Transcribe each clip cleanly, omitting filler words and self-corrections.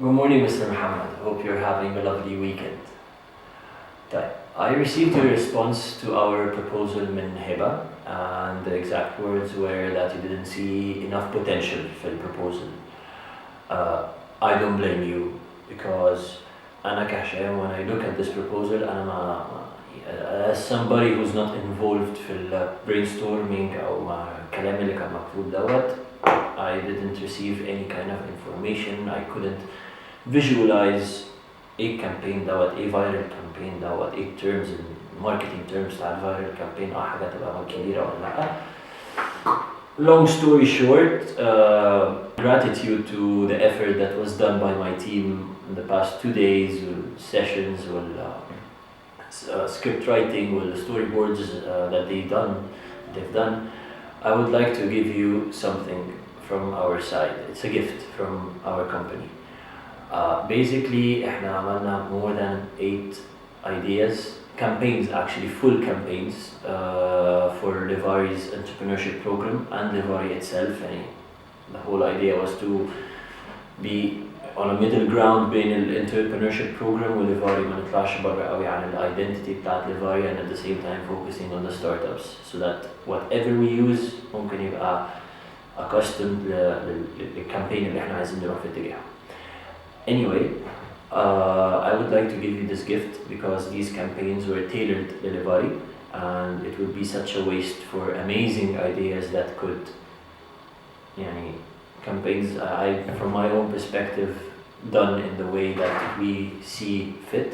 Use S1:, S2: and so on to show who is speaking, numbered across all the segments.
S1: Good morning, Mr. Muhammad. Hope you're having a lovely weekend. طيب, I received your response to our proposal من هبة, and the exact words were that you didn't see enough potential for the proposal. I don't blame you because أنا كهشام, when I look at this proposal, as somebody who's not involved في ال brainstorming أو مع الكلام اللي كان مكتوب دوت, I didn't receive any kind of information. I couldn't visualize a campaign دوت, a viral campaign دوت, a terms in marketing terms بتاع viral campaign حاجة تبقى كبيرة ولا لأ. Long story short, gratitude to the effort that was done by my team in the past 2 days, sessions, script writing, storyboards that they've done. I would like to give you something from our side. It's a gift from our company. Basically, احنا عملنا more than 8 ideas, campaigns actually, full campaigns for Livari's entrepreneurship program and Livari itself. And the whole idea was to be on a middle ground between the entrepreneurship program وليفاري ما نطلعش برا قوي عن identity بتاعت Livari, and at the same time focusing on the startups so that whatever we use ممكن يبقى accustomed للcampaign اللي احنا عايزين نروح في اتجاهه. Anyway, I would like to give you this gift because these campaigns were tailored to Livari, and it would be such a waste for amazing ideas that could, campaigns from my own perspective, done in the way that we see fit.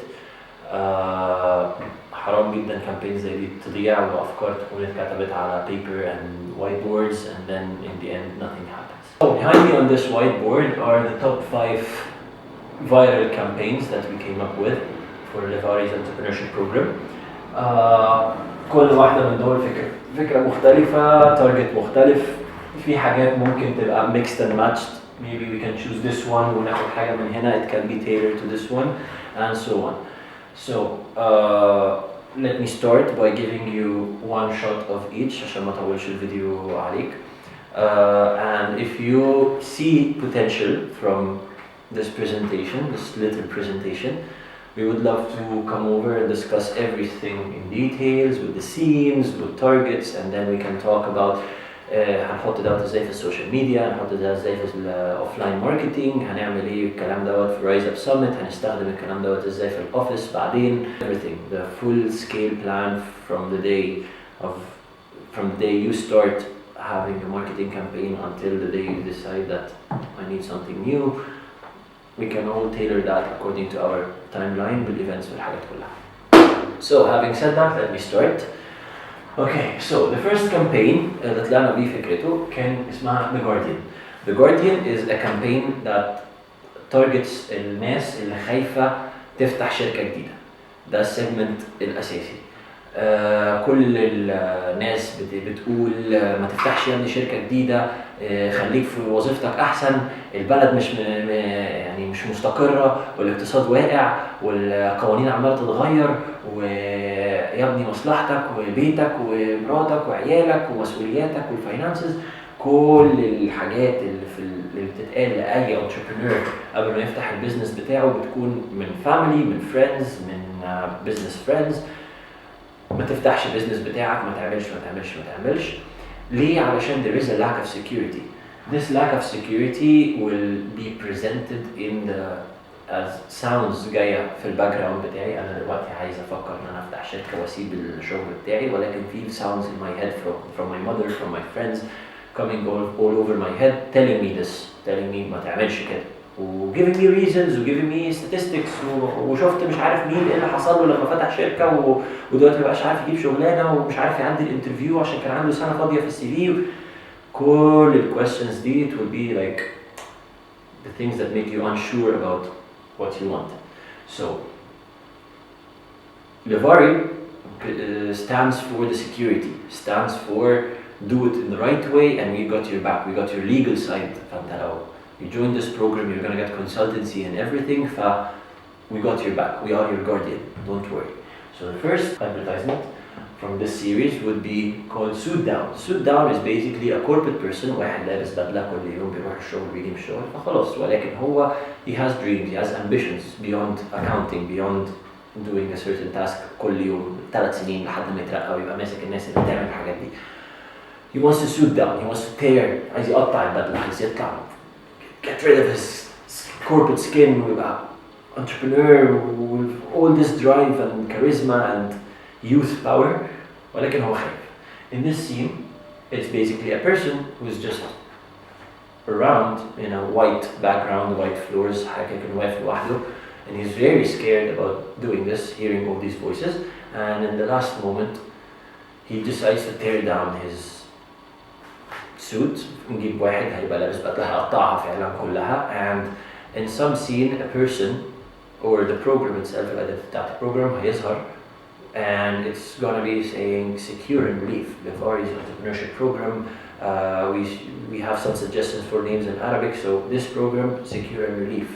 S1: حرام جدا campaigns زي دي تضيع وأفكار تكون اتكتبت على paper and whiteboards, and then in the end nothing happens. So behind me on this whiteboard are the top 5 viral campaigns that we came up with for Livari's entrepreneurship program. كل واحدة من دول فكرة مختلفة, target مختلف. في حاجات ممكن تبقى mixed and matched. Maybe we can choose this one وناخد حاجة من هنا. It can be tailored to this one, and so on. So let me start by giving you one shot of each عشان ما أطولش الفيديو عليك. And if you see potential from this presentation, this little presentation, we would love to come over and discuss everything in details with the scenes, with targets, and then we can talk about هنحط دوت ازاي في السوشيال ميديا, هنحط ده ازاي في الاوفلاين ماركتينج, هنعمل ايه الكلام دوت في رايز اب سمت, هنستخدم الكلام دوت ازاي في الاوفيس بعدين, everything, the full scale plan from the day you start having a marketing campaign until the day you decide that I need something new. We can all tailor that according to our timeline بالevents والحاجات كلها. So having said that, let me start. Okay, so the first campaign اللي طلعنا بيه فكرته كان اسمها The Guardian. The Guardian is a campaign that targets الناس اللي خايفة تفتح شركة جديدة. ده السيجمنت الأساسي. كل الناس بتقول ما تفتحش يا ابني شركة جديدة, خليك في وظيفتك أحسن, البلد مش مستقرة, والاقتصاد واقع, والقوانين عمالة تتغير, ويا ابني مصلحتك وبيتك ومراتك وعيالك ومسؤولياتك والفاينانسز. كل الحاجات اللي بتتقال لأي entrepreneur قبل ما يفتح البيزنس بتاعه بتكون من family, من friends, من business friends. ما تفتحش بيزنس بتاعك, ما تعملش. ليه؟ علشان there is a lack of security. This lack of security will be presented in as sounds جاية في الباك جراوند بتاعي. أنا دلوقتي عايز أفكر إن أنا أفتح شركة وأسيب الشغل بتاعي, ولكن في sounds in my head from my mother, from my friends, coming all over my head, telling me ما تعملش كده, giving me reasons, giving me statistics, وشفت مش عارف مين ايه اللي حصل له لما فتح شركة ودلوقتي مبقاش عارف يجيب شغلانة ومش عارف يعدي الانترفيو عشان كان عنده سنة فاضية في السي في. كل الquestions دي it will be like the things that make you unsure about what you want. So Livari stands for the security, stands for do it in the right way, and we got your back, we got your legal side. فانت لو you join this program, you're gonna get consultancy and everything. We got your back. We are your guardian. Don't worry. So the first advertisement from this series would be called Suit Down. Suit Down is basically a corporate person, واحد لابس بدلة كل يوم بيروح الشغل بيجي من الشغل فخلاص، ولكن هو he has dreams, he has ambitions beyond accounting, beyond doing a certain task كل يوم 3 سنين لحد ما يترقى ويبقى ماسك الناس اللي بتعمل الحاجات دي. He wants to suit down, he wants to tear, عايز يقطع البدلة، عايز يطلع get rid of his corporate skin ويبقى entrepreneur with all this drive and charisma and youth power, ولكن هو خايف. In this scene, it's basically a person who's just around in a white background, white floors, حاجة كان واقف لوحده, and he's very scared about doing this, hearing all these voices, and in the last moment, he decides to tear down his suit, نجيب واحد هيبقى لابس بدلة هيقطعها فعلا كلها, and in some scene, a person or the program itself, that program هيظهر, and it's gonna be saying Secure and Relief, Levari's entrepreneurship program. We have some suggestions for names in Arabic, so this program, Secure and Relief,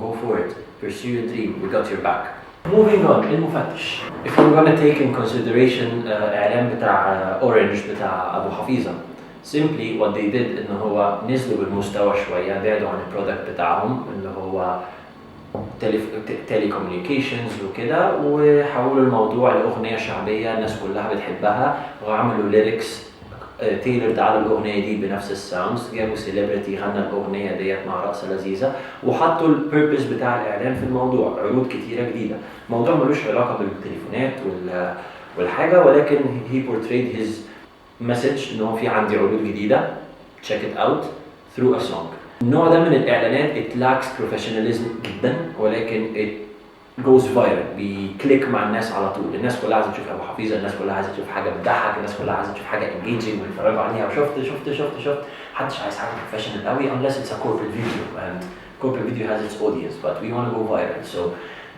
S1: go for it, pursue your dream, we got your back. Moving on, المفتش. If we're gonna take in consideration إعلان بتاع Orange بتاع أبو حفيظة, simply what they did إنه هو نزلوا بالمستوى شوية, بعدوا عن البرودكت بتاعهم اللي هو telecommunications وكده, وحولوا الموضوع لأغنية شعبية الناس كلها بتحبها, وعملوا lyrics تailored على الأغنية دي بنفس الساوندز, جابوا سيلبرتي غنى الأغنية ديت مع رقصة لذيذة, وحطوا البيربز بتاع الإعلان في الموضوع, عروض كتيرة جديدة. الموضوع ملوش علاقة بالتليفونات والحاجة, ولكن he portrayed his message إنه في عندي عروض جديدة, check it out through a song. النوع ده من الإعلانات it lacks professionalism جدا, ولكن it goes viral, بيكليك مع الناس على طول. الناس كلها عايزة تشوف أبو حفيظة, الناس كلها عايزة تشوف حاجة بتضحك, الناس كلها عايزة تشوف حاجة engaging ويتفرجوا عليها, وشفت محدش عايز حاجة professional قوي unless it's a corporate video, and corporate video has its audience, but we want to go viral. So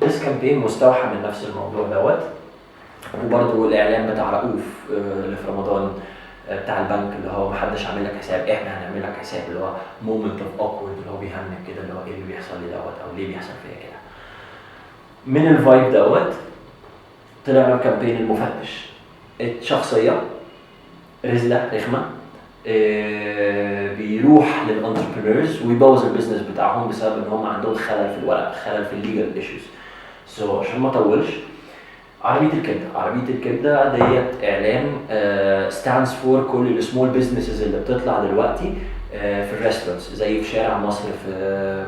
S1: this campaign مستوحى من نفس الموضوع دوت. وبرضه الإعلان بتاع رؤوف اللي في رمضان بتاع البنك اللي هو محدش عامل لك حساب, احنا هنعمل لك حساب, اللي هو moment of awkward, اللي هو بيهنك كده, اللي هو ايه اللي بيحصل لي دوت او ليه بيحصل فيا كده. من الفايب دوت طلع كامبين المفتش, شخصية رزلة رخمة بيروح للانتربرينورز ويبوظ البيزنس بتاعهم بسبب ان هم عندهم خلل في الورق, خلل في الليجل ايشوز. سو عشان ما اطولش, عربية الكبدة ديت إعلان stands for كل السمول بيزنسز اللي بتطلع دلوقتي في الريستورانتس, زي في شارع مصر في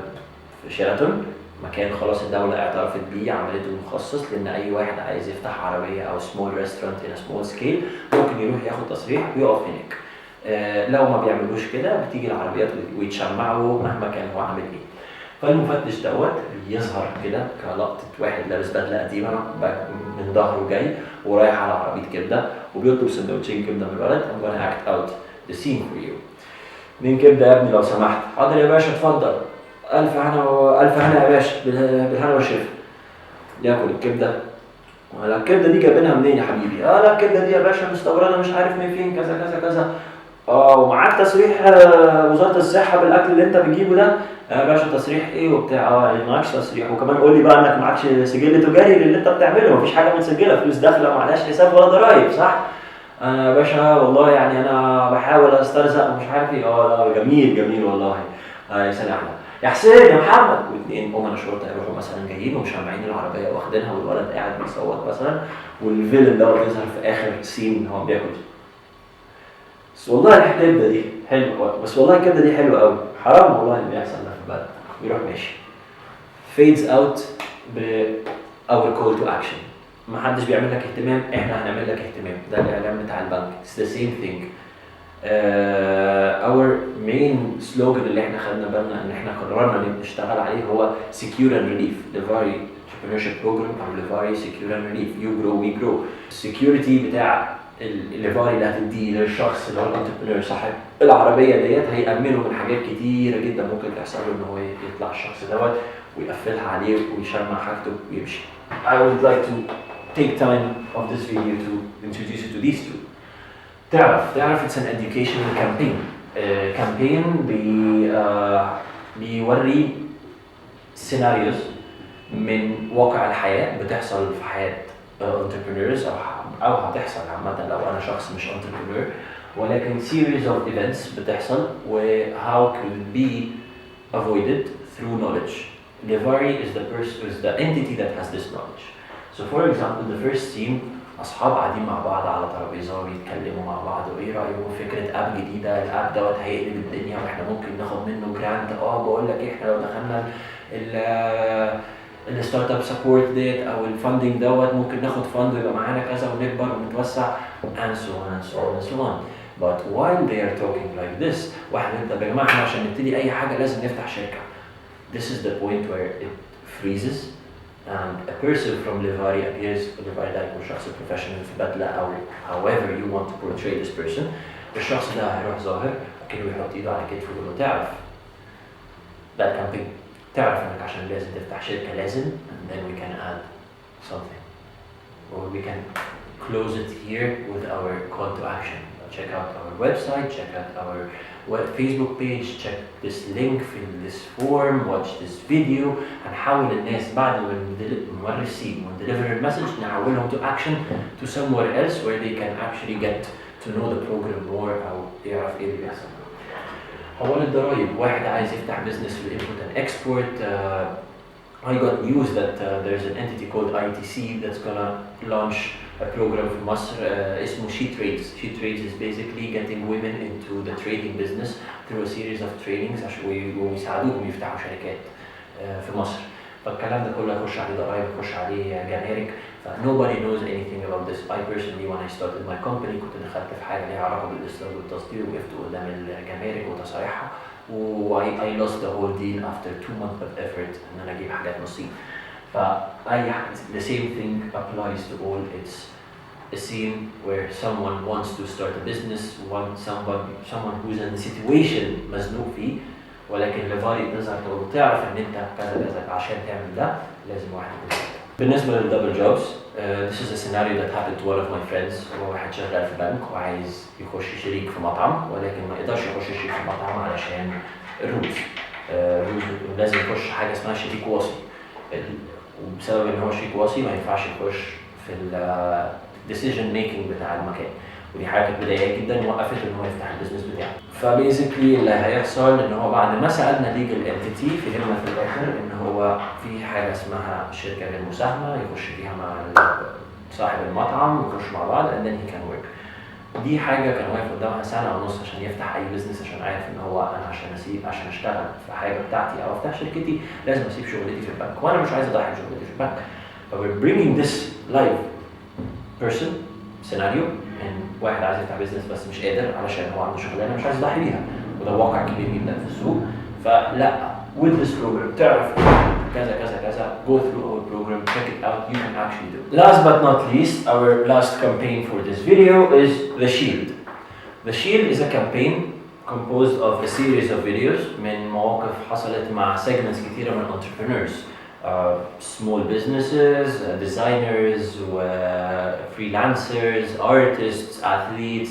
S1: شيراتون, مكان خلاص الدولة اعترفت بيه, عملته مخصص لأن أي واحد عايز يفتح عربية أو سمول ريستورانت in a small scale ممكن يروح ياخد تصريح ويقف هناك. لو ما بيعملوش كده بتيجي العربيات ويتشمعوا مهما كان هو عامل ايه. فالمفتش دوت يظهر كده كلقطة واحد لابس بدلة قديمة من ظهره جاي ورايح على عربية كبدة وبيطلب سندوتشين كبدة من الولد. I'm gonna act out the scene for you. مين كبدة يا ابني لو سمحت؟ حاضر يا باشا اتفضل. ألف هنا يا باشا بالهنا والشفا. ياكل الكبدة. لا الكبدة دي جايبينها منين يا حبيبي؟ لا الكبدة دي يا باشا مستوردة مش عارف من فين كذا كذا كذا. ومعاك تصريح وزارة الصحة بالأكل اللي أنت بتجيبه ده؟ يا باشا تصريح إيه وبتاع؟ يعني معكش تصريح, وكمان قول لي بقى إنك معكش سجل تجاري للي أنت بتعمله, مفيش حاجة متسجلة, فلوس داخلة معلهاش حساب ولا ضرايب, صح؟ أنا يا باشا والله يعني أنا بحاول أسترزق ومش عارف إيه. لا جميل والله. سنة أحلى. يا حسين يا محمد, واثنين أمنا شرطة يروحوا مثلا جايين ومشمعين العربية واخدينها والولد قاعد بيصوت مثلا, والفيلن ده يظهر في آخر سين هو بياكل. بس والله الكبدة دي حلوة, بس والله الكبدة دي حلوة قوي, حرام والله اللي بيحصل ده في البلد. ويروح ماشي. Fades out ب our call to action. ما حدش بيعمل لك اهتمام, احنا هنعمل لك اهتمام. ده الإعلان بتاع البنك. It's the same thing. Our main slogan اللي احنا خدنا بالنا ان احنا قررنا نشتغل عليه هو Secure and Relief. Levari Entrepreneurship Program أو Levari Secure and Relief. You grow we grow. Security بتاع الليفاري اللي هتديه للشخص اللي هو الانتربرينور صاحب العربيه ديت هيأمنه من حاجات كتيره جدا ممكن تحصل له ان هو يطلع الشخص دوت ويقفلها عليه ويشمع حاجته ويمشي. I would like to take time of this video to introduce you to these two. تعرف it's an educational campaign. campaign بيوري سيناريوز من واقع الحياه بتحصل في حياه entrepreneurs أو هتحصل عامة لو أنا شخص مش entrepreneur، ولكن series of events بتحصل و how could be avoided through knowledge. Levari is the entity that has this knowledge. So for example, the first scene أصحاب قاعدين مع بعض على ترابيزة وبيتكلموا مع بعض، وإيه رأيكم في فكرة أب جديدة، الأب دوت هيقلب الدنيا وإحنا ممكن ناخد منه جرانت. بقول لك إحنا لو دخلنا الستارت اب سبورت ديت أو الفاندنج دوت ممكن ناخد فند ويبقى معانا كذا ونكبر ونتوسع and so on and so on and so on. But while they are talking like this، واحد انت يا جماعة احنا عشان نبتدي أي حاجة لازم نفتح شركة. This is the point where it freezes and a person from Levari appears. Levari ده يكون شخص professional في بدلة أو however you want to portray this person. الشخص ده هيروح ظاهر كأنه بيحط إيده على كتفه ويقول له تعرف that campaign، تعرف إنك عشان لازم تفتح شركة لازم، and then we can add something or we can close it here with our call to action. Check out our website, check out our Facebook page, check this link in this form, watch this video. هنحول الناس بعد ما نوري السيد undeliver المسج نحولهم to action to somewhere else where they can actually get to know the program more أو يعرف إيه اللي بيحصل. حوالي الضرايب، واحد عايز يفتح business في import and export. I got news that there's an entity called ITC that's gonna launch a program في مصر اسمه She Trades. She Trades is basically getting women into the trading business through a series of trainings عشان ويساعدوهم يفتحوا شركات في مصر. فالكلام ده كله يخش عليه ضرايب، يخش عليه جمارك. nobody knows anything about this. I personally when I started my company كنت دخلت في حاجة ليها علاقة بالإصدار والتصدير، وقفت قدام الجمارك وتصاريحها I lost the whole deal after 2 months of effort إن أنا أجيب حاجات نصيب. the same thing applies to all. It's a scene where someone wants to start a business, someone who's in a situation مزنوق فيه، ولكن ليفاري تظهر تقول تعرف إن أنت كذا كذا عشان تعمل ده لازم واحد يكون. بالنسبة للدبل جوبز، this is a scenario that happened to one of my friends. هو واحد شغال في بنك وعايز يخش شريك في مطعم، ولكن ما يقدرش يخش شريك في مطعم علشان الرولز. لازم يخش حاجة اسمها شريك وصي، وبسبب ان هو شريك وصي ما ينفعش يخش في decision making بتاع المكان، ودي حاجه كانت بدايه جدا وقفت ان هو يفتح البيزنس بتاعه. فبيزيكلي اللي هيحصل ان هو بعد ما سالنا ليجل انتيتي فهمنا في الاخر ان هو في حاجه اسمها شركه غير مساهمه يخش فيها مع صاحب المطعم، يخش مع بعض and then he can work. دي حاجه كان واقف قدامها سنه ونص عشان يفتح اي بيزنس، عشان عارف ان هو انا عشان اشتغل في حاجه بتاعتي او افتح شركتي لازم اسيب شغلتي في البنك، وانا مش عايز اضحي بشغلتي في البنك. we're bringing this live person scenario ان واحد عايز يفتح بيزنس بس مش قادر علشان هو عنده شغلانه مش عايز يضحي بيها، وده واقع كبير جدا في السوق. فلا with this program تعرف كذا كذا كذا، go through our program, check it out, you can actually do it. Last but not least, our last campaign for this video is The Shield. The Shield is a campaign composed of a series of videos من مواقف حصلت مع segments كثيرة من entrepreneurs, small businesses, designers, freelancers, artists, athletes,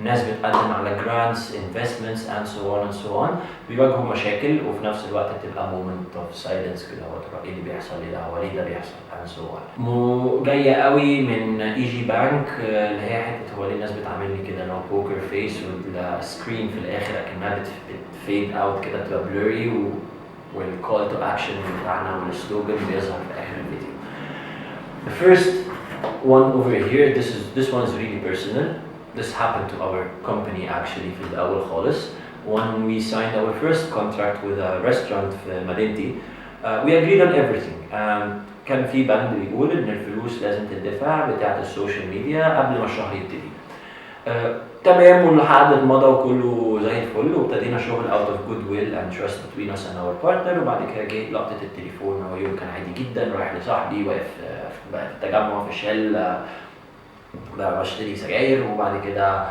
S1: ناس بتقدم على grants, investments and so on and so on. بيواجهوا مشاكل وفي نفس الوقت بتبقى moment of silence كده، هو ترى ايه اللي بيحصل، ايه ده، هو ليه ده بيحصل and so on. جاية قوي من ايجي بانك اللي هي حتة هو ليه الناس بتعاملني كده اللي هو بوكر فيس والسكرين في الاخر اكنها بتفيد اوت كده بتبقى blurry والcall to action بتاعنا والسلوجن بيظهر في اخر الفيديو. The first one over here, this one is really personal. This happened to our company actually في الأول خالص. When we signed our first contract with a restaurant في مدينتي, we agreed on everything. كان في بند بيقول إن الفلوس لازم تدفع بتاعة السوشيال ميديا قبل ما الشهر يبتدي. تمام، والعقد مضى وكله زي الفل، وابتدينا شغل out of goodwill and trust between us and our partner. وبعد كده جه لقطة التليفون، هو يوم كان عادي جدا، رايح لصاحبي واقف في التجمع في شيل بشتري سجاير، وبعد كده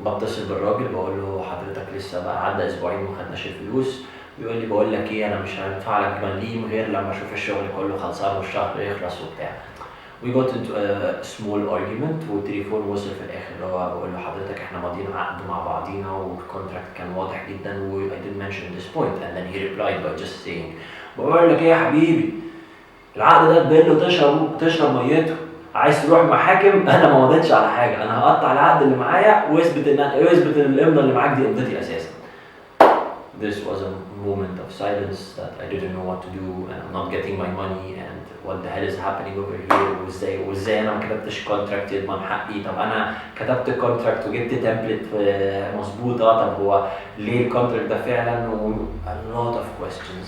S1: بتصل بالراجل بقول له حضرتك لسه بقى عدى اسبوعين ما خدناش الفلوس. بيقول لي بقول لك ايه، انا مش هدفع لك مليم غير لما اشوف الشغل كله خلصان والشهر يخلص وبتاع. We got into a small argument والتليفون وصل في الاخر هو بقول له حضرتك احنا ماضيين عقد مع بعضينا والكونتراكت كان واضح جدا و I didn't mention this point and then he replied by just saying بقول لك ايه يا حبيبي، العقد ده تبله تشرب ميته، عايز تروح محاكم، انا ما مضيتش على حاجه، انا هقطع العقد اللي معايا واثبت ان الامضه اللي معاك دي امضتي اساسا. This was a moment of silence that I didn't know what to do and I'm not getting my money and what the hell is happening over here. وازاي انا ما كتبتش كونتراكت يضمن حقي؟ طب انا كتبت كونتراكت وجبت تمبلت مظبوطه، طب هو ليه الكونتراكت ده فعلا؟ a lot of questions.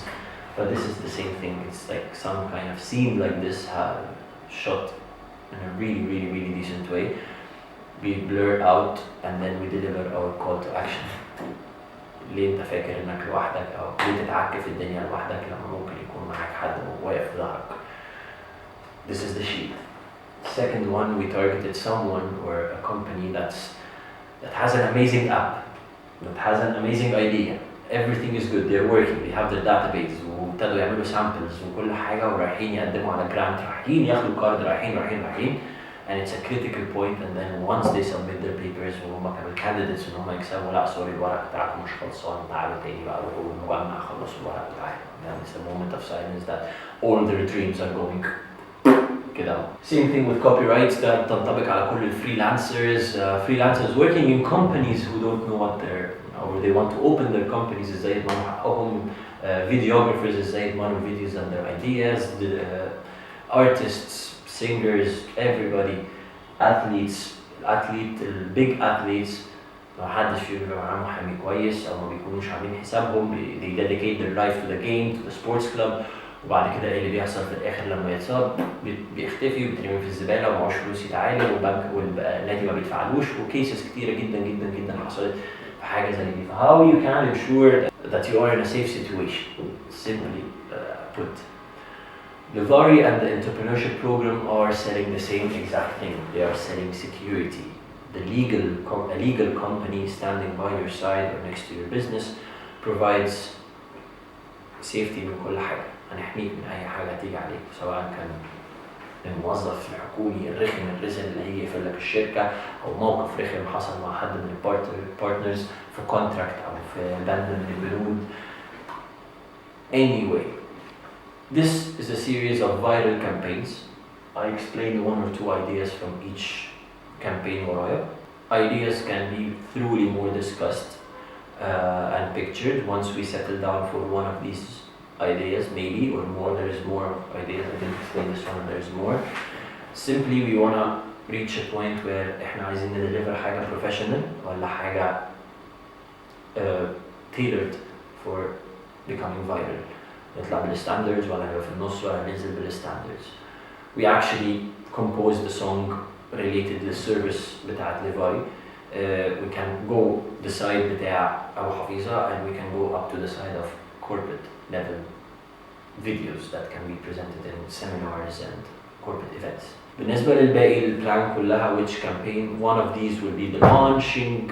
S1: But this is the same thing. It's like some kind of scene like this shot in a really decent way. We blur out and then we deliver our call to action. ليه انت فاكر انك لوحدك، او ليه تتعكف في الدنيا لوحدك لما ممكن يكون معاك حد واقف في ظهرك. This is the sheet. Second one, we targeted someone or a company that has an amazing app, that has an amazing idea. Everything is good, they're working, they have their database, وابتدوا يعملوا samples وكل حاجة، ورايحين يقدموا على grant، رايحين ياخدوا كارد، رايحين and it's a critical point. And then once they submit their papers وهم كانوا candidates ان هم يكسبوا، لا سوري الورق بتاعكم مش خلصان، تعالوا تاني بقى وروحوا المجمع خلصوا الورق بتاعكم. Then it's a moment of silence that all their dreams are going كده. Same thing with copyrights that تنطبق على كل freelancers. Freelancers working in companies who don't know what they're, or they want to open their companies، ازاي يضمنوا حقهم. Videographers ازاي يضمنوا videos and their ideas. Artists, singers, everybody, big athletes، ما حدش فيهم بيبقى معاه محامي كويس او ما بيكونوش عاملين حسابهم. They dedicate their life to the game, to the sports club، وبعد كده ايه اللي بيحصل في الاخر لما يتصاب؟ بيختفي وبيترمي في الزباله ومعهوش فلوس يتعالج، والنادي ما بيدفعلوش، وكيسز كتيره جدا حصلت في حاجه زي دي. How you can ensure that you are in a safe situation? Simply put, Livari and the entrepreneurship program are selling the same exact thing. They are selling security. A legal company standing by your side or next to your business provides safety من كل حاجة. هنحميك من أي حاجة تيجي عليك، سواء كان الموظف الحكومي الرخم الرزل اللي هيجي يقفل لك الشركة، أو موقف رخم حصل مع حد من البارتنرز في كونتراكت أو في بند من البنود. Anyway, this is a series of viral campaigns. I explained one or two ideas from each campaign ورايا. Ideas can be thoroughly more discussed and pictured once we settle down for one of these ideas, maybe, or more. There is more ideas. I didn't explain this one, there is more. Simply we want to reach a point where احنا عايزين deliver حاجة professional ولا حاجة tailored for becoming viral. نطلع بالستاندردز ولا نبقى في النص ولا ننزل بالستاندردز. We actually composed the song related للسيرفيس بتاعت Livari. We can go the side بتاع أبو حفيظة and we can go up to the side of corporate level videos that can be presented in seminars and corporate events. بالنسبة للباقي البلان كلها, which campaign, one of these will be the launching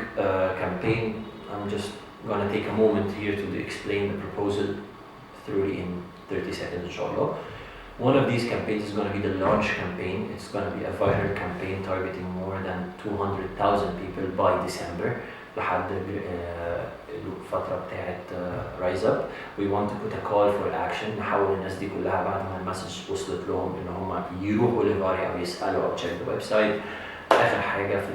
S1: campaign. I'm just gonna take a moment here to explain the proposal thoroughly in 30 seconds inshallah. One of these campaigns is going to be the launch campaign. It's going to be a viral campaign targeting more than 200,000 people by December. لحد الفترة بتاعت Rise Up. We want to put a call for action. نحاول الناس دي كلها بعد ما المسج وصلت لهم إن هم يروحوا لفاري أو يسألوا أو check the website. آخر حاجة في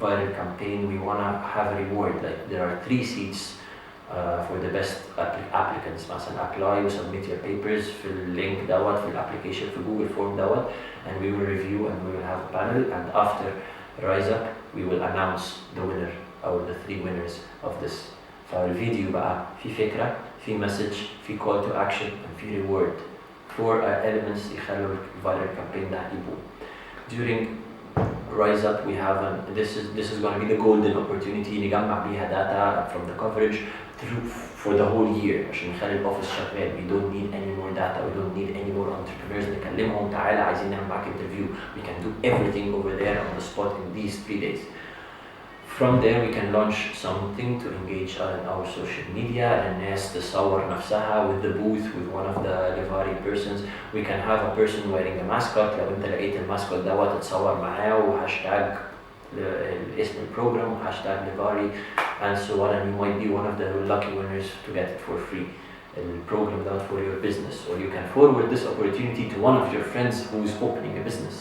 S1: viral campaign, we want to have a reward. Like there are 3 seats for the best applicants. مثلا apply و submit your papers في اللينك دوت في الابليكيشن في جوجل فورم دوت, and we will review and we will have a panel, and after Rise Up we will announce the winner or the 3 winners of this. فالفيديو بقى في فكرة, في message, في call to action and في reward. 4 elements يخلوا viral campaign ده يبقوا. During Rise Up we have this is going to be the golden opportunity نجمع بيها data from the coverage for the whole year عشان نخلي الاوفيس شغال. We don't need any more data, we don't need any more entrepreneurs نكلمهم تعالى عايزين نعمل معاك interview. We can do everything over there on the spot in these 3 days. From there we can launch something to engage our social media. الناس تصور نفسها with the booth with one of the Livari persons. We can have a person wearing a mascot. لو انت لقيت الماسكوت دوت تتصور معاه وهاشتاج اسم البروجرام وهاشتاج Livari and so on, and you might be one of the lucky winners to get it for free. The program that for your business, or you can forward this opportunity to one of your friends who is opening a business.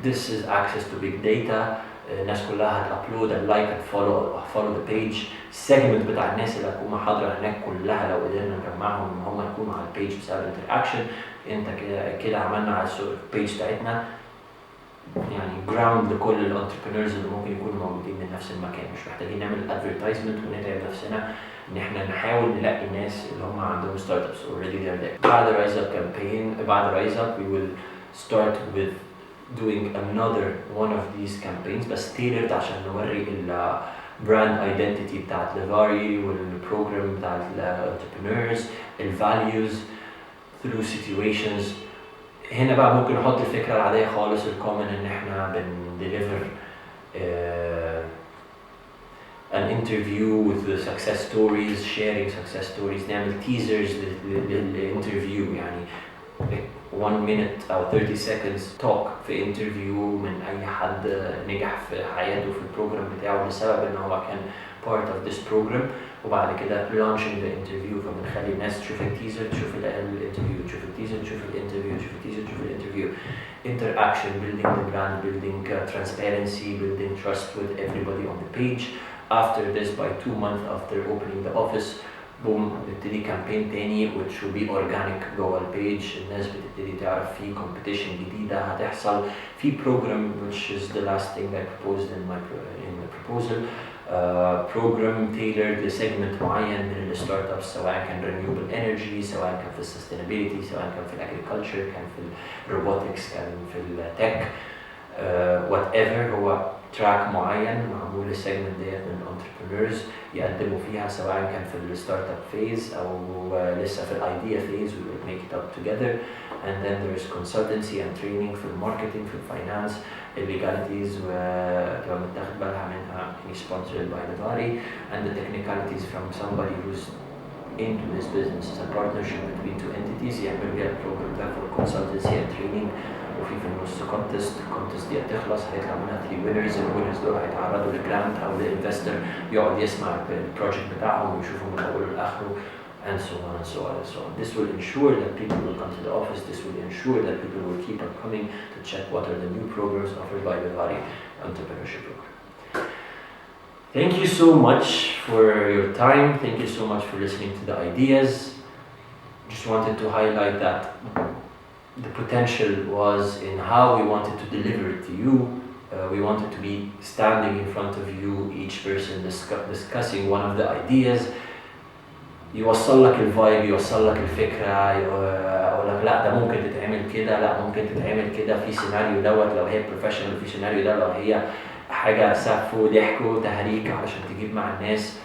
S1: This is access to big data. الناس كلها هتابلود اللايك follow the page. السيجمنت بتاع الناس اللي هتكون حاضره هناك كلها لو قدرنا نجمعهم ان هم يكونوا على البيج بسبب الانتراكشن. انت كده عملنا على البيج بتاعتنا يعني جراوند لكل الانتربرينورز اللي ممكن يكونوا موجودين من نفس المكان. مش محتاجين نعمل ادفرتايزمنت ونتعب نفسنا ان احنا نحاول نلاقي الناس اللي هم عندهم ستارت ابس already they're there. بعد رايز اب كامبين بعد رايز اب we will start with doing another one of these campaigns بس tailored عشان نوري البراند ايدنتيتي بتاعت ليفاري والبروجرام بتاعت الانتربرينورز الفاليوز through situations. هنا بقى ممكن نحط الفكره العاديه خالص الكومن ان احنا بنديليفر an interview with the success stories, sharing success stories, نعمل teasers للinterview يعني 1 minute أو 30 seconds talk في interview من أي حد نجح في حياته في البروجرام بتاعه بسبب إن هو كان part of this program. وبعد كده launching the interview فبنخلي الناس تشوف التيزر تشوف الانترفيو تشوف التيزر تشوف الانترفيو تشوف التيزر تشوف الانترفيو. Interaction, building the brand, building transparency, building trust with everybody on the page. After this, by 2 months after opening the office, boom, نبتدي campaign تاني which will be organic جوه البيج. الناس بتبتدي تعرف في competition جديدة هتحصل في program which is the last thing I proposed in the proposal. program tailored لسيجمنت معين من الستارت ابس سواء كان renewable energy سواء كان في السستينابيلتي سواء كان في الagriculture كان في الروبوتكس كان في التك whatever. هو تراك معين معمول للسيجمنت ديت من الانتربرينورز يقدموا فيها سواء كان في الستارت اب فيز او لسه في الايديا فيز. we will make it up together and then there is consultancy and training في الماركتينج في الفاينانس illegalities وتبقى متاخد بالها منها sponsored by Navari and the technicalities from somebody who's into this business as a partnership between two entities يعمل بيها البروجرام ده for consultancy and training. وفي النص الكونتست دي هتخلص هيطلع منها 3 winners. الوينرز دول هيتعرضوا لجرانت او لانفستر يقعد يسمع البروجكت بتاعهم ويشوفه من اوله لاخره and so on and so on and so on. This will ensure that people will come to the office. This will ensure that people will keep on coming to check what are the new programs offered by the Navari Entrepreneurship Program. Thank you so much for your time. Thank you so much for listening to the ideas. Just wanted to highlight that the potential was in how we wanted to deliver it to you. We wanted to be standing in front of you, each person discussing one of the ideas. يوصل لك الفايب يوصل لك الفكره يقول لك لا ده ممكن تتعمل كده لا ممكن تتعمل كده في سيناريو دوت لو هي بروفيشنال في سيناريو ده لو هي حاجه سف وضحك وتهريج علشان تجيب مع الناس.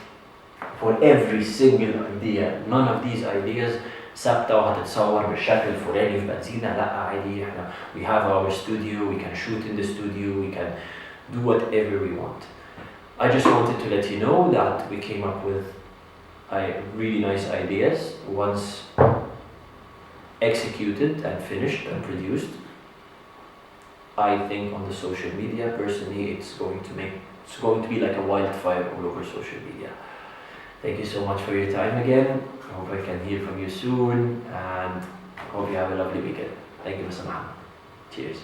S1: For every single idea none of these ideas ثابته وهتتصور بالشكل الفلاني في بنزينه. لا عادي احنا we have our studio, we can shoot in the studio, we can do whatever we want. I just wanted to let you know that we came up with really nice ideas. Once executed and finished and produced, I think on the social media personally it's going to be like a wildfire all over social media. Thank you so much for your time again. I hope I can hear from you soon and hope you have a lovely weekend. Thank you, Mr. Mohammed. Cheers.